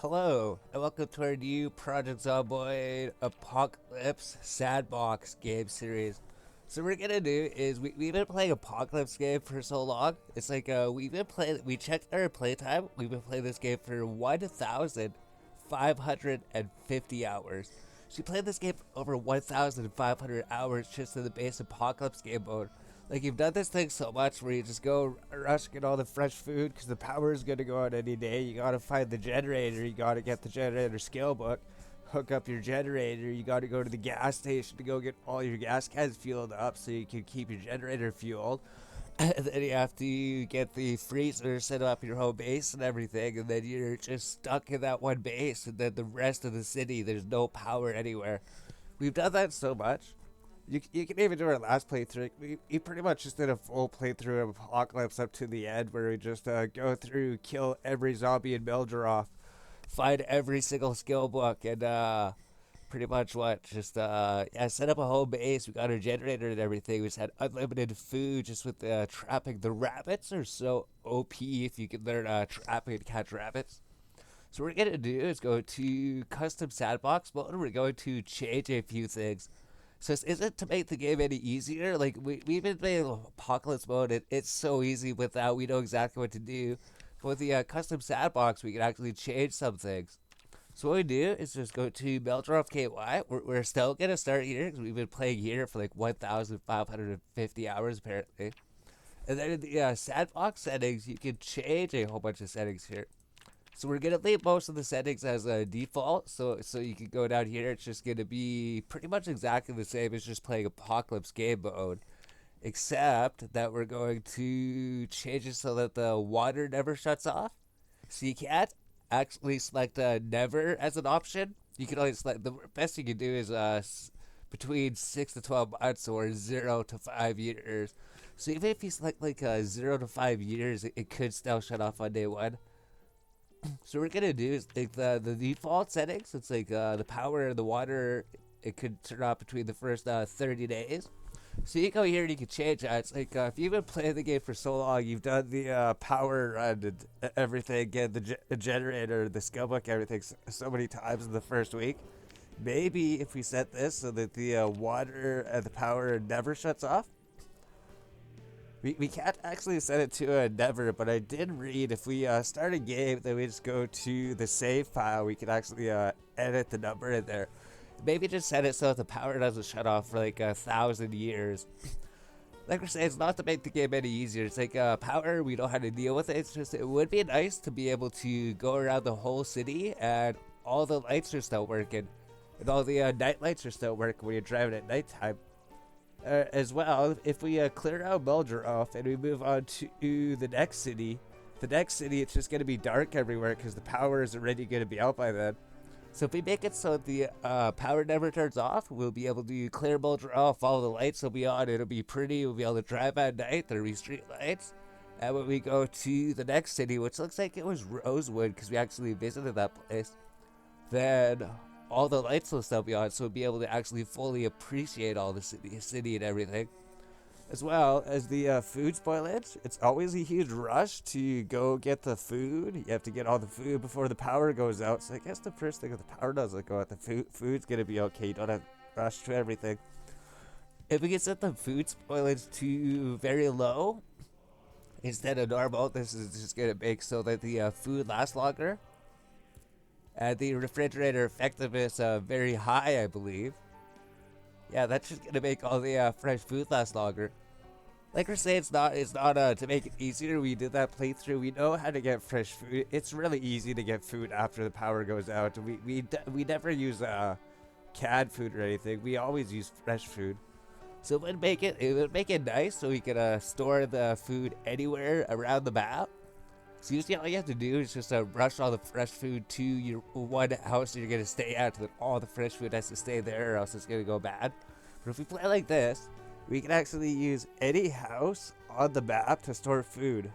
Hello, and welcome to our new Project Zomboid Apocalypse Sandbox game series. So what we're gonna do is we've been playing Apocalypse game for so long. It's like we checked our playtime. We've been playing this game for 1,550 hours. So we played this game for over 1,500 hours just in the base Apocalypse game mode. Like, you've done this thing so much where you just go rush, get all the fresh food because the power is going to go out any day. You got to find the generator. You got to get the generator skill book, hook up your generator. You got to go to the gas station to go get all your gas cans fueled up so you can keep your generator fueled. And then you have to get the freezer, set up your home base and everything. And then you're just stuck in that one base. And then the rest of the city, there's no power anywhere. We've done that so much. You can even do our last playthrough. We pretty much just did a full playthrough of Apocalypse up to the end where we just go through, kill every zombie in Mildroth, find every single skill book, and pretty much just set up a home base. We got our generator and everything. We just had unlimited food just with trapping. The rabbits are so OP if you can learn trapping and catch rabbits. So what we're going to do is go to custom sandbox mode. We're going to change a few things. So is it to make the game any easier? Like, we've been playing Apocalypse mode. It's so easy without, we know exactly what to do. But with the custom sandbox, we can actually change some things. So what we do is just go to Meldorf KY. We're still going to start here because we've been playing here for like 1,550 hours apparently. And then in the sandbox settings, you can change a whole bunch of settings here. So we're gonna leave most of the settings as a default, so you can go down here. It's just gonna be pretty much exactly the same as just playing Apocalypse game mode, except that we're going to change it so that the water never shuts off. So you can't actually select never as an option. You can only select, the best you can do is between 6 to 12 months or 0 to 5 years. So even if you select like 0 to 5 years, it could still shut off on day one. So what we're gonna do is take the default settings. It's like the power and the water. It could turn off between the first 30 days. So you go here and you can change that. It's like if you've been playing the game for so long, you've done the power run and everything, get the generator, the skill book, everything so many times in the first week. Maybe if we set this so that the water and the power never shuts off. We can't actually set it to a never, but I did read if we start a game, then we just go to the save file, we can actually edit the number in there. Maybe just set it so that the power doesn't shut off for like 1,000 years. Like we're saying, it's not to make the game any easier. It's like power, we know how to deal with it. It's just, it would be nice to be able to go around the whole city and all the lights are still working. And all the night lights are still working when you're driving at nighttime. As well, if we clear out Meldorf and we move on to the next city, it's just going to be dark everywhere because the power is already going to be out by then. So if we make it so the power never turns off, we'll be able to clear Meldorf, all the lights will be on, it'll be pretty, we'll be able to drive at night, there'll be street lights. And when we go to the next city, which looks like it was Rosewood because we actually visited that place, then all the lights will still be on, so we'll be able to actually fully appreciate all the city and everything. As well as the food spoilage, it's always a huge rush to go get the food. You have to get all the food before the power goes out. So I guess the first thing if the power doesn't go out, the food's gonna be okay. You don't have to rush to everything. If we can set the food spoilage to very low instead of normal, this is just gonna make so that the food lasts longer. The refrigerator effectiveness very high, I believe. Yeah, that's just gonna make all the fresh food last longer. Like we're saying, it's not to make it easier. We did that playthrough. We know how to get fresh food. It's really easy to get food after the power goes out. We never use canned food or anything. We always use fresh food. So it would make it nice so we could store the food anywhere around the map. So usually all you have to do is just rush all the fresh food to your one house you're going to stay at, then all the fresh food has to stay there or else it's going to go bad. But if we play like this, we can actually use any house on the map to store food.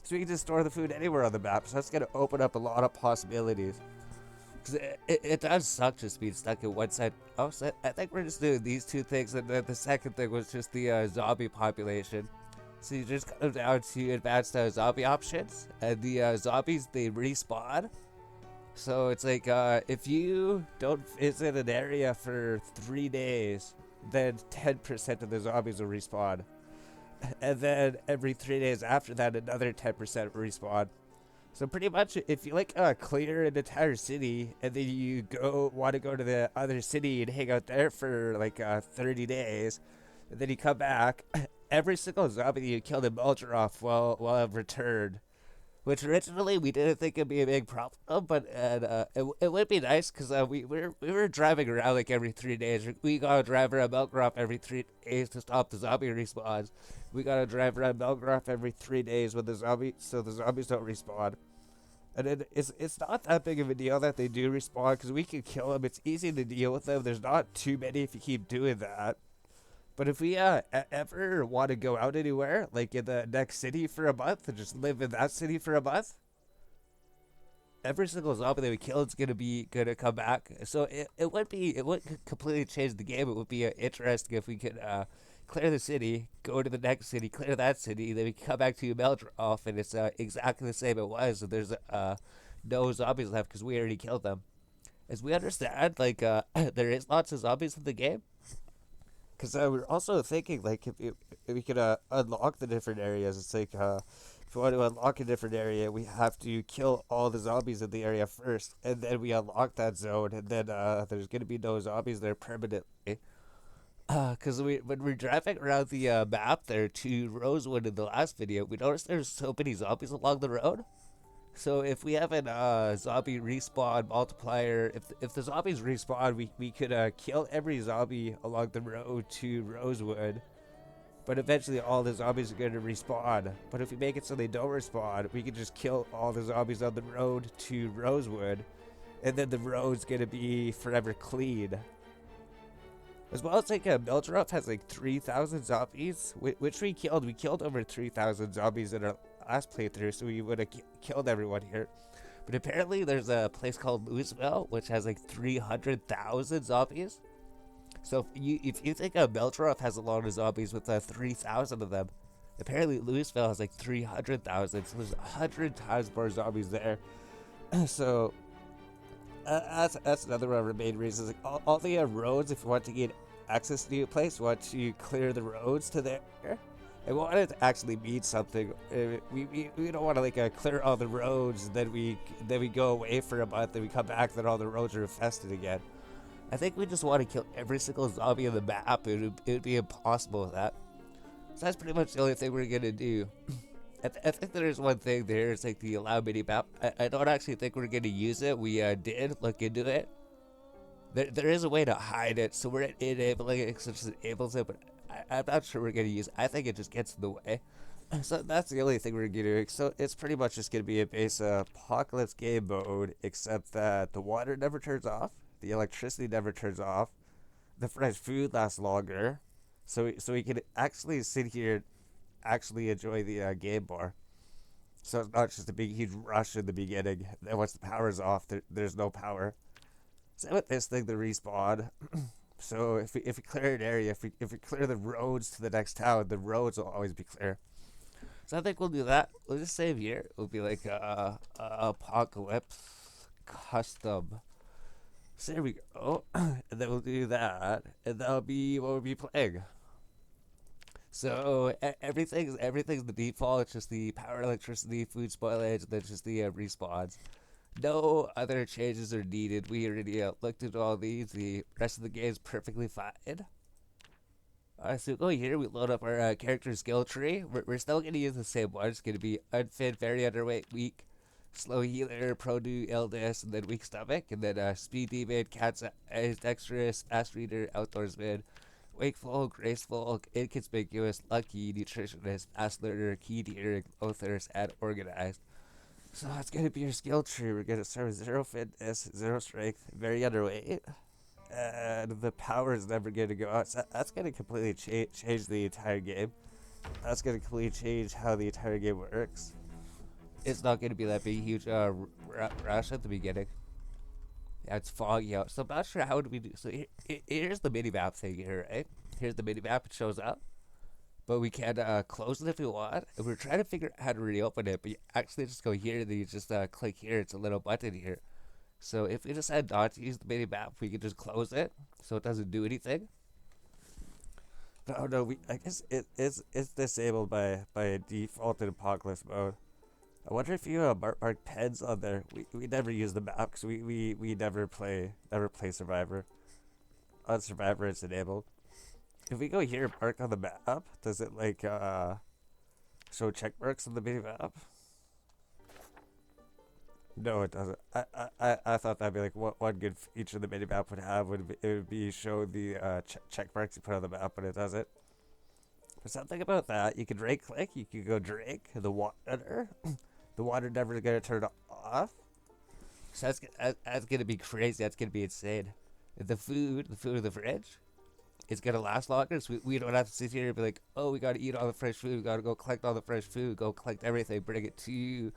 So we can just store the food anywhere on the map, so that's going to open up a lot of possibilities. Because it does suck just being stuck in one side. Oh, so I think we're just doing these two things, and then the second thing was just the zombie population. So you just go down to advanced zombie options, and the zombies, they respawn. So it's like if you don't visit an area for 3 days, then 10% of the zombies will respawn. And then every 3 days after that, another 10% respawn. So pretty much, if you like clear an entire city and then you want to go to the other city and hang out there for like 30 days, and then you come back, every single zombie that you killed in Belgeroff will have returned. Which originally we didn't think it'd be a big problem, but it would be nice because we were driving around like every 3 days. We gotta drive around Belgrove every 3 days to stop the zombie respawns. We gotta drive around Belgrove every 3 days with the zombie so the zombies don't respawn. And it's not that big of a deal that they do respawn because we can kill them. It's easy to deal with them. There's not too many if you keep doing that. But if we ever want to go out anywhere, like in the next city for a month, and just live in that city for a month, every single zombie that we kill is gonna come back. So it would completely change the game. It would be interesting if we could clear the city, go to the next city, clear that city, then we can come back to Meldroff, and it's exactly the same it was. So there's no zombies left because we already killed them. As we understand, like there is lots of zombies in the game. Because we're also thinking, like, if we could unlock the different areas, it's like, if we want to unlock a different area, we have to kill all the zombies in the area first, and then we unlock that zone, and then there's going to be no zombies there permanently. Because when we're driving around the map there to Rosewood in the last video, we noticed there's so many zombies along the road. So if we have a zombie respawn multiplier, if the zombies respawn, we could kill every zombie along the road to Rosewood. But eventually all the zombies are going to respawn. But if we make it so they don't respawn, we can just kill all the zombies on the road to Rosewood. And then the road's going to be forever clean. As well as like Meldroff has like 3,000 zombies, which we killed. We killed over 3,000 zombies in our last playthrough, so we would have killed everyone here. But apparently there's a place called Louisville, which has like 300,000 zombies. So if you think Meldroff has a lot of zombies with 3,000 of them, apparently Louisville has like 300,000, so there's 100 times more zombies there. So that's another one of the main reasons. Like all the roads, if you want to get access to a place, you want to clear the roads to there. I want it to actually mean something. We don't want to like clear all the roads, and then we go away for a month, and we come back, then all the roads are infested again. I think we just want to kill every single zombie on the map. It would be impossible with that. So that's pretty much the only thing we're gonna do. I think there's one thing there. It's like the allow mini map. I don't actually think we're gonna use it. We did look into it. There is a way to hide it, so we're enabling it since it enables it, but I'm not sure we're gonna use it. I think it just gets in the way. So that's the only thing we're gonna do. So it's pretty much just gonna be a base apocalypse game mode, except that the water never turns off, the electricity never turns off, the fresh food lasts longer, so we can actually sit here, actually enjoy the game more. So it's not just a big huge rush in the beginning. Then once the power's off, there's no power. Same with this thing, the respawn. So if we clear an area, if we clear the roads to the next town, the roads will always be clear. So I think we'll do that. We'll just save here. It'll be like Apocalypse Custom. So there we go. And then we'll do that, and that'll be what we'll be playing. So everything's the default. It's just the power, electricity, food spoilage, and then just the respawns. No other changes are needed. We already looked at all these. The rest of the game is perfectly fine. So go here, we load up our character skill tree. We're still going to use the same one. It's going to be unfit, very underweight, weak, slow healer, prone to illness, and then weak stomach. And then speed demon, cat's eyes, dexterous, fast reader, outdoorsman, wakeful, graceful, inconspicuous, lucky, nutritionist, fast learner, keen hearing, low thirst, and organized. So that's going to be your skill tree. We're going to start with 0 fitness, 0 strength, very underweight. And the power is never going to go out. So that's going to completely change the entire game. That's going to completely change how the entire game works. It's not going to be that big, huge rush at the beginning. Yeah, it's foggy out. So I'm not sure how do we do. So here's the mini-map thing here, right? Here's the mini-map. It shows up. But we can close it if we want. And we're trying to figure out how to reopen it. But you actually just go here and then you just click here. It's a little button here. So if we decide not to use the mini map, we can just close it so it doesn't do anything. But oh no, I guess it's disabled by default in Apocalypse mode. I wonder if you mark pens on there. We never use the map because we never play Survivor. On Survivor, it's enabled. If we go here, mark on the map, does it like show check marks on the mini map? No, it doesn't. I thought that'd be like one good feature the mini map would have would be show the check marks you put on the map, but it doesn't. There's something about that. You can right click, you can go drink the water. The water never gonna turn off. So that's gonna be crazy. That's gonna be insane. The food in the fridge, it's gonna last longer. So we don't have to sit here and be like, oh, we gotta eat all the fresh food. We gotta go collect all the fresh food. Go collect everything. Bring it to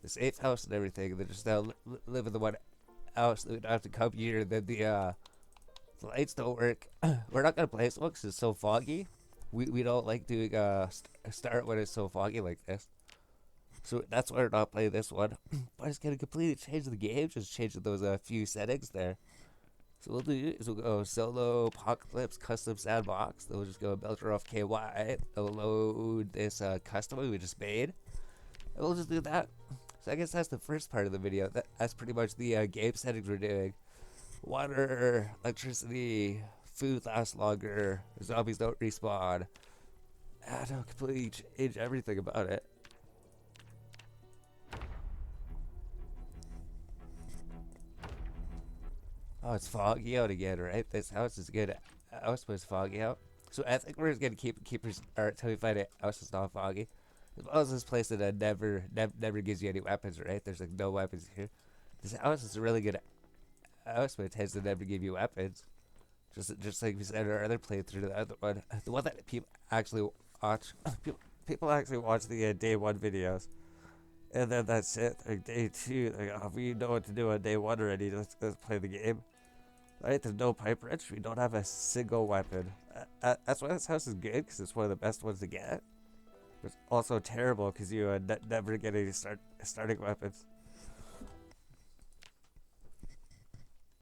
the safe house and everything. And then just now live in the one house. We don't have to come here. And then the lights don't work. We're not gonna play this one because it's so foggy. We don't like doing start when it's so foggy like this. So that's why we're not playing this one. But it's gonna completely change the game, just changing those few settings there. So we'll do is we'll go solo Apocalypse Custom Sandbox. Then we'll just go Belcher off KY. It'll load this custom we just made. And we'll just do that. So I guess that's the first part of the video. That's pretty much the game settings we're doing. Water, electricity, food lasts longer, zombies don't respawn. I don't completely change everything about it. Oh, it's foggy out again, right? This house is good. House was foggy out. So I think we're just gonna keep or until we find a house that's not foggy. As well as this place that never gives you any weapons, right? There's like no weapons here. This house is a really good house, but it tends to never give you weapons. Just like we said in our other playthrough, the one that people actually watch. People actually watch the day one videos, and then that's it. Like day two, like oh, we know what to do on day one already. Let's play the game. Right? There's no pipe wrench. We don't have a single weapon. That's why this house is good because it's one of the best ones to get. It's also terrible because you never get any starting weapons.